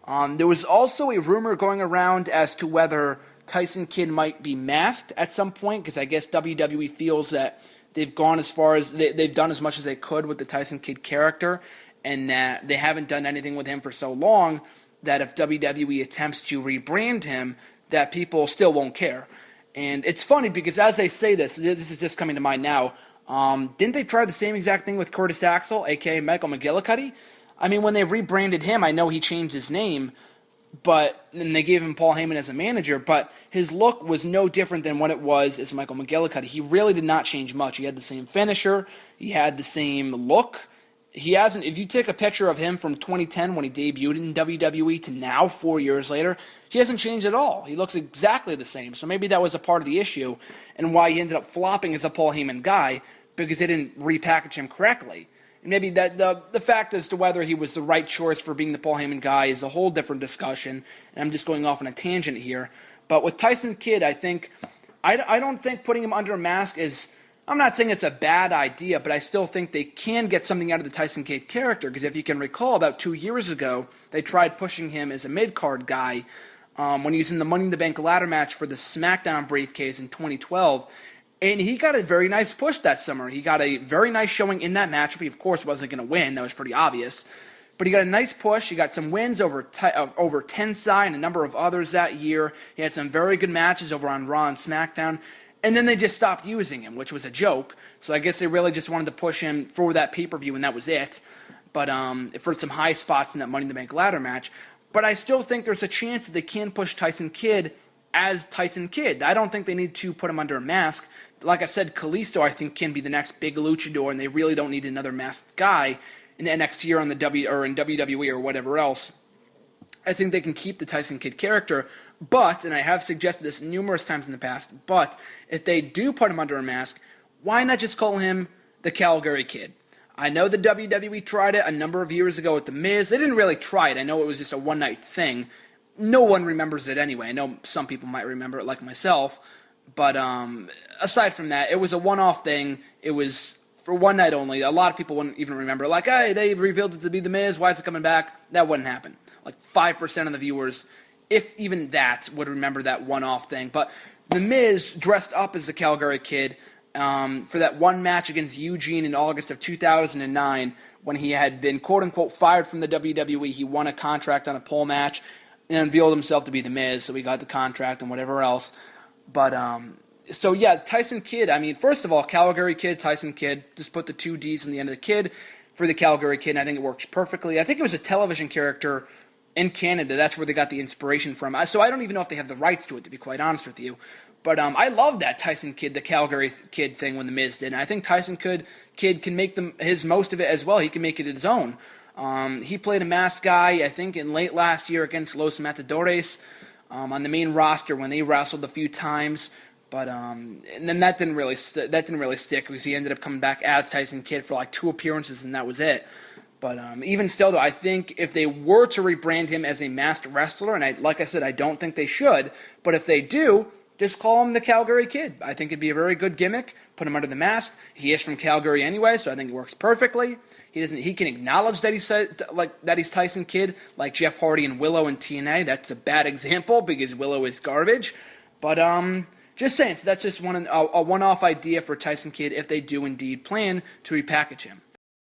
There was also a rumor going around as to whether Tyson Kidd might be masked at some point, because I guess WWE feels that they've gone as far as they've done as much as they could with the Tyson Kidd character, and that they haven't done anything with him for so long that if WWE attempts to rebrand him, that people still won't care. And it's funny because as I say this is just coming to mind now. Didn't they try the same exact thing with Curtis Axel, a.k.a. Michael McGillicuddy? I mean, when they rebranded him, I know he changed his name, and they gave him Paul Heyman as a manager, but his look was no different than what it was as Michael McGillicuddy. He really did not change much. He had the same finisher. He had the same look. He hasn't. If you take a picture of him from 2010 when he debuted in WWE to now, 4 years later, he hasn't changed at all. He looks exactly the same. So maybe that was a part of the issue and why he ended up flopping as a Paul Heyman guy, because they didn't repackage him correctly. And maybe that the fact as to whether he was the right choice for being the Paul Heyman guy is a whole different discussion. And I'm just going off on a tangent here. But with Tyson Kidd, I don't think putting him under a mask is. I'm not saying it's a bad idea, but I still think they can get something out of the Tyson Kidd character, because if you can recall, about 2 years ago, they tried pushing him as a mid-card guy when he was in the Money in the Bank ladder match for the SmackDown briefcase in 2012, and he got a very nice push that summer. He got a very nice showing in that match. He, of course, wasn't going to win. That was pretty obvious. But he got a nice push. He got some wins over Tensai and a number of others that year. He had some very good matches over on Raw and SmackDown. And then they just stopped using him, which was a joke. So I guess they really just wanted to push him for that pay-per-view, and that was it. But for some high spots in that Money in the Bank ladder match. But I still think there's a chance that they can push Tyson Kidd as Tyson Kidd. I don't think they need to put him under a mask. Like I said, Kalisto, I think, can be the next big luchador, and they really don't need another masked guy in NXT or in WWE or whatever else. I think they can keep the Tyson Kidd character, but, and I have suggested this numerous times in the past, but if they do put him under a mask, why not just call him the Calgary Kid? I know the WWE tried it a number of years ago with The Miz. They didn't really try it. I know it was just a one-night thing. No one remembers it anyway. I know some people might remember it, like myself, but aside from that, it was a one-off thing. It was for one night only. A lot of people wouldn't even remember, like, hey, they revealed it to be The Miz. Why is it coming back? That wouldn't happen. Like 5% of the viewers, if even that, would remember that one-off thing. But The Miz dressed up as the Calgary Kid for that one match against Eugene in August of 2009 when he had been, quote-unquote, fired from the WWE. He won a contract on a pole match and unveiled himself to be The Miz, so he got the contract and whatever else. But, so yeah, Tyson Kidd, I mean, first of all, Calgary Kid, Tyson Kidd, just put the two D's in the end of the Kid for the Calgary Kid, and I think it works perfectly. I think it was a television character in Canada. That's where they got the inspiration from. So I don't even know if they have the rights to it, to be quite honest with you. But I love that Tyson Kidd, the Calgary Kid thing when The Miz did. And I think Tyson Kidd can make his most of it as well. He can make it his own. He played a masked guy, I think, in late last year against Los Matadores on the main roster when they wrestled a few times. But and then that didn't really stick because he ended up coming back as Tyson Kidd for like 2 appearances and that was it. But even still, though, I think if they were to rebrand him as a masked wrestler, and like I said, I don't think they should, but if they do, just call him the Calgary Kid. I think it'd be a very good gimmick. Put him under the mask. He is from Calgary anyway, so I think it works perfectly. He can acknowledge that he's Tyson Kidd, like Jeff Hardy and Willow in TNA. That's a bad example because Willow is garbage. But just saying, so that's just a one-off idea for Tyson Kidd if they do indeed plan to repackage him.